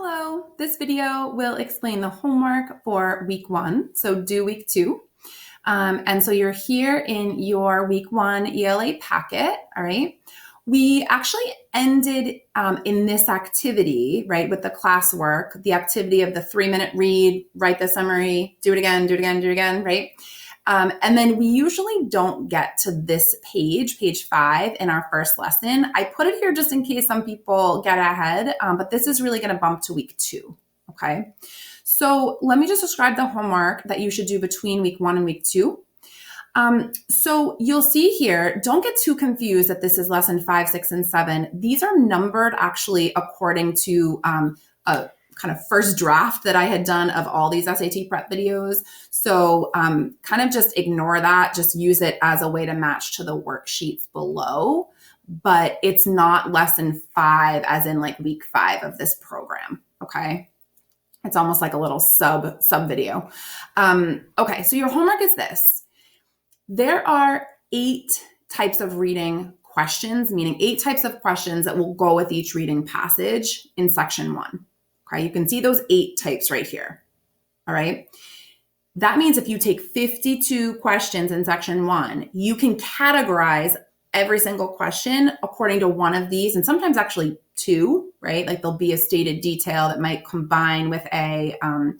Hello, this video will explain the homework for week 1, so do week 2. And so you're here in your week 1 ELA packet, all right? We actually ended in this activity, right, with the classwork, the activity of the 3-minute read, write the summary, do it again, do it again, do it again, right? And then we usually don't get to this page 5 in our first lesson. I put it here just in case some people get ahead, but this is really going to bump to week 2, okay? So let me just describe the homework that you should do between week 1 and week 2. So you'll see here, don't get too confused that this is lesson 5, 6, and 7. These are numbered actually according to a kind of first draft that I had done of all these SAT prep videos. So kind of just ignore that. Just use it as a way to match to the worksheets below. But it's not lesson 5 as in like week 5 of this program, okay? It's almost like a little sub video. Okay, so your homework is this. There are 8 types of reading questions, meaning 8 types of questions that will go with each reading passage in section 1. Okay, you can see those 8 types right here. All right. That means if you take 52 questions in section 1, you can categorize every single question according to one of these, and sometimes actually 2, right? Like there'll be a stated detail that might combine with an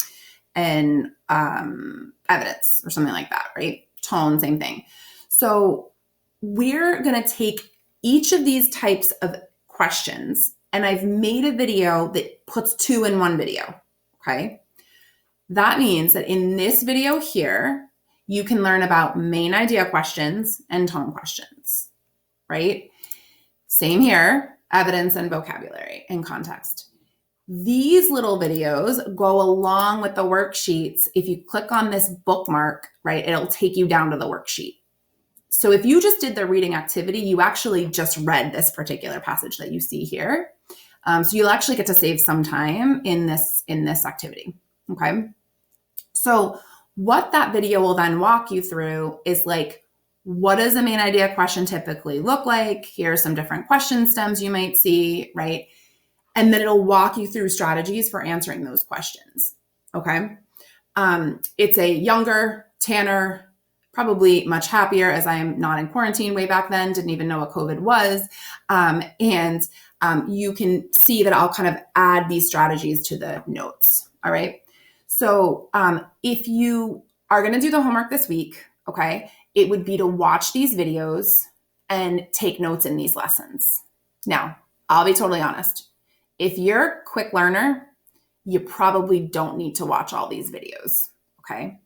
evidence or something like that, right? Tone, same thing. So we're going to take each of these types of questions, and I've made a video that puts 2 in one video, okay? That means that in this video here, you can learn about main idea questions and tone questions, right? Same here, evidence and vocabulary and context. These little videos go along with the worksheets. If you click on this bookmark, right, it'll take you down to the worksheet. So if you just did the reading activity, you actually just read this particular passage that you see here. So you'll actually get to save some time in this activity, okay? So what that video will then walk you through is like, what does a main idea question typically look like? Here are some different question stems you might see, right? And then it'll walk you through strategies for answering those questions, okay? It's a younger, tanner, probably much happier, as I am not in quarantine way back then, didn't even know what COVID was. You can see that I'll kind of add these strategies to the notes, all right? So if you are gonna do the homework this week, okay, it would be to watch these videos and take notes in these lessons. Now, I'll be totally honest. If you're a quick learner, you probably don't need to watch all these videos, okay?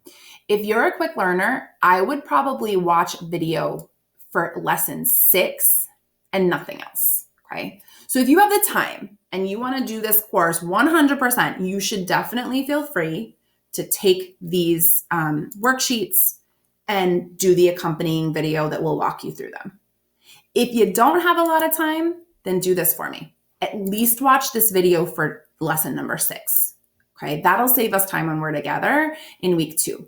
If you're a quick learner, I would probably watch video for lesson 6 and nothing else, okay? So if you have the time and you want to do this course 100%, you should definitely feel free to take these worksheets and do the accompanying video that will walk you through them. If you don't have a lot of time, then do this for me. At least watch this video for lesson number 6, okay? That'll save us time when we're together in week 2.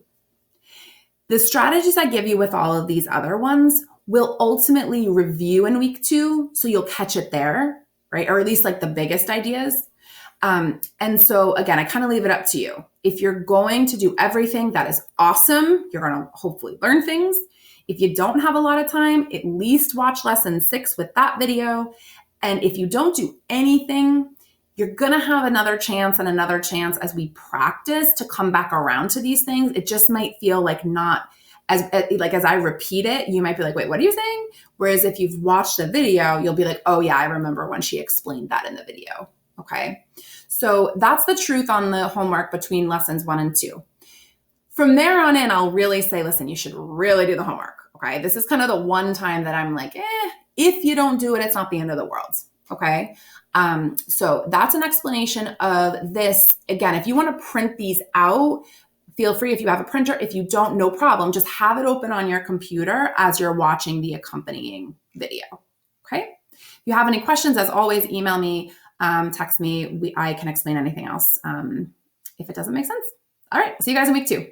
The strategies I give you with all of these other ones will ultimately review in week 2, so you'll catch it there, right? Or at least like the biggest ideas. And so again, I kind of leave it up to you. If you're going to do everything, that is awesome. You're going to hopefully learn things. If you don't have a lot of time, at least watch lesson 6 with that video. And if you don't do anything, you're going to have another chance and another chance as we practice to come back around to these things. It just might feel like not as I repeat it, you might be like, wait, what are you saying? Whereas if you've watched the video, you'll be like, oh yeah, I remember when she explained that in the video. Okay. So that's the truth on the homework between lessons 1 and 2. From there on in, I'll really say, listen, you should really do the homework. Okay. This is kind of the one time that I'm like, if you don't do it, it's not the end of the world. Okay. So that's an explanation of this. Again, if you want to print these out, feel free. If you have a printer, if you don't, no problem. Just have it open on your computer as you're watching the accompanying video. Okay. If you have any questions, as always, email me, text me. I can explain anything else if it doesn't make sense. All right. See you guys in week 2.